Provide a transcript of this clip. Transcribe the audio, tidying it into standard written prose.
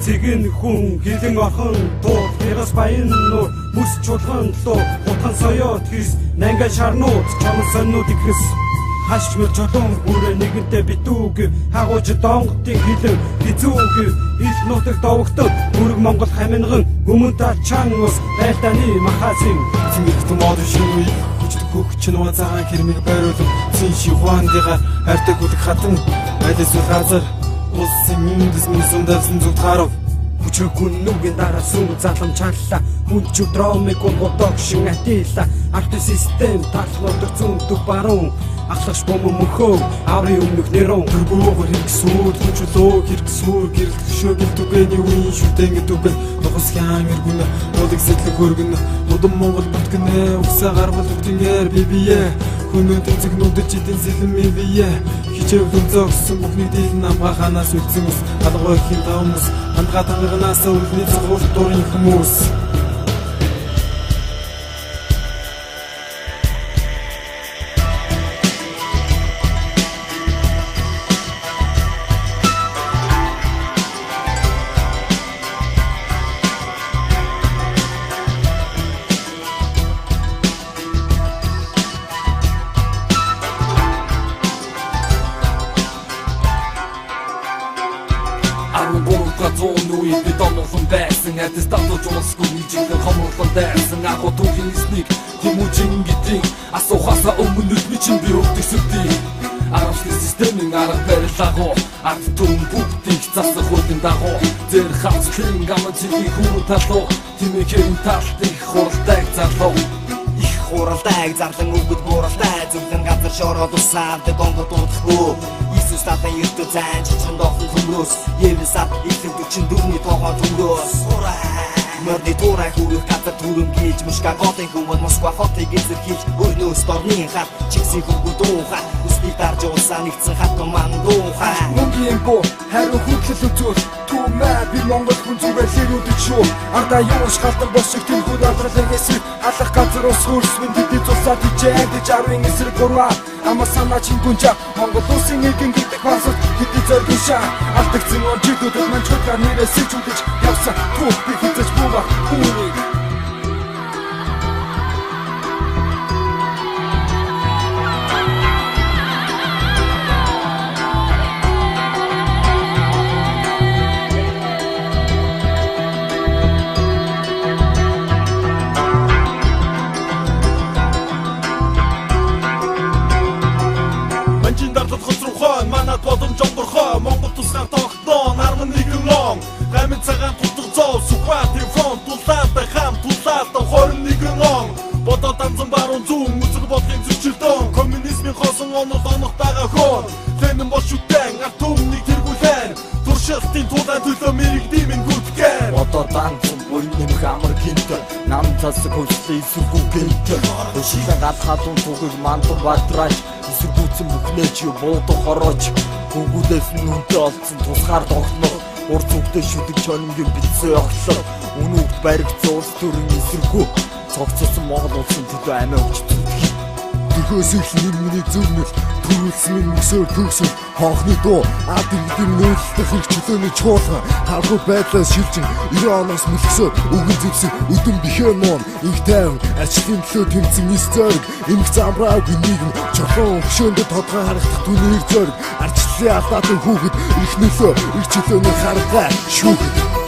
Цэгэн хүн хилэн орхон дуу тэрас баян нуур бүс чулган луу утхан соёо тэрс нанга шарнууд чамд соннууд ихс хаш мөр чулуун бүрэ нэгэнтээ битүүг хагууч донготын хилэн бизүүг ил нутаг довогтод бүрэг Монгол хаминган өмнө та чан ус байлдааны махасын цэнгэгт мод шинэ хүчтэй хөх чиний цагаан хэрмэг байруулсан цэн шихуандыга хайртай гүлэг хатан айлс газар улсын миндэс сүндэлсэн зүг тарав хүчрэгүн нүгэн дараа сүм залам чанлаа хүн ч дромыг голдог шин атила арт систем талхлууд зүүнтүг баруун ахлагч бом мөхөө аврын өмнөх нэрон дөрбөөгөр хэрэгсүүр хүчлөө хэрэгсүүр гэрэл хөшөөгөл түгээний үеийн шүтэн гэдэг нухас хяан эргүн нодыг сэтлэг хөргөн удам Монгол бүтгэнэ усаа гарбал үтгэнээр бибие хүнөө тэнцэг нүдэж идэн сэлэн бибие хичэв хөнцөгсөн бүхний дийл намга ханаас үтсэн ус алгой хин таамус андга танганаас үлний цогт дурын хүмүүс Зону и бетонов байсан атестатор жолсгүй жинхэнэ хомролон дайсан агуу түүхийн эсник тэмүүжин гэдэг асуухаасаа өмнө нь чинь би өгдөгсөдий аргачлалын системийн арга барилгаагаа ард түмэн бүгдийг засах хөлтөнд дагуу зэр хавцлын гамцгийн хүрүү талуу тэмээхэн талтыг хуралдайг зарлуу их хуралдайг зарлан өгд бууралтай зүгэн газар шороод усаад гонгод удахгүй Иесус татан ертө зан чичэн дохон төмрөөс Евсад ихлэг 44-ний тоогоо төмрөөс Мөрди турай хүрэх газар түрэн гээж мушка готын хүмүүс Москва хотыг эзэрхийлж өрнөөс дорны хат чигсийн хөнгөө дуухай үсний дарж улсаа нэгдсэн хат маань дуухай мөнгөний бо хариу хөдлөл үзүүл түмээ би Монгол хүн зүгээр хэрүүдэг шүү ардаа юуш хатан босч тэмхүү дадралын эсрэг алах газар ус хөрсвэн тэдний цусаад ичээд 60-ын эсрэг гурваа ама санаа чингүнжа Монгол улсын нэгэн гэдэг хасад хэдий зориг шаа алдагдсан онжидүүдэд мань чухал нэрээ сэлжүүлж явсан түүх би хизэж бууга хүнийг Монгол тусгай тогтноо нарман нэгэн лон гамын цагаан тулдаг зов сүхбаатын фронт тулаалтай хам тулаалтай 21 лон бодоод амзан баруун зүүн үзэг бодлын зөрчилдөөн коммунизмын хосон оногтойгоо хөөн Ленин бош үтэн арт түмнийг тэргүүлэн туршилтын тулаан төлөө мэрэгдэм ин гүтгэн бодоод амзан буйным хамар гинт нам цасг хөслөй сүгүү гинт өшигэн гадхаадун тугыг мантар бадраач эсэргүүцэн бүхнээ чи буудах хорооч Гүгүүдээс нүнтэй олцсон тусгаар тогтноо урд зүгтээ шүдэг чонмгийн битсэн оглоо Үнүүгт баригдсан улс төрийн эсэргүү цогцолсон Монгол улсын төлөө амиа өгч зүтгэх Төхөөс их нэр миний зөвнөл төрүүлсэн мөсөөр төгсөв хоохны дуу ард иргэдийн нөлөөлөлтөд хэрэг чөлөөний чуулган харгуй байдлаас шилжин 90 оноос мөлгсөөр үгэн зэвсэн өдөн бихээ нуун их тайван арчлын төлөө тэмцэн ис зориг эмх замбраагүй нийгэм чулуун хөшөөндө тодгоо харагдах түнээр зориг арчлалын алдаатын хүүхэд их нөлөө их чөлөөний харгаа шүүхэд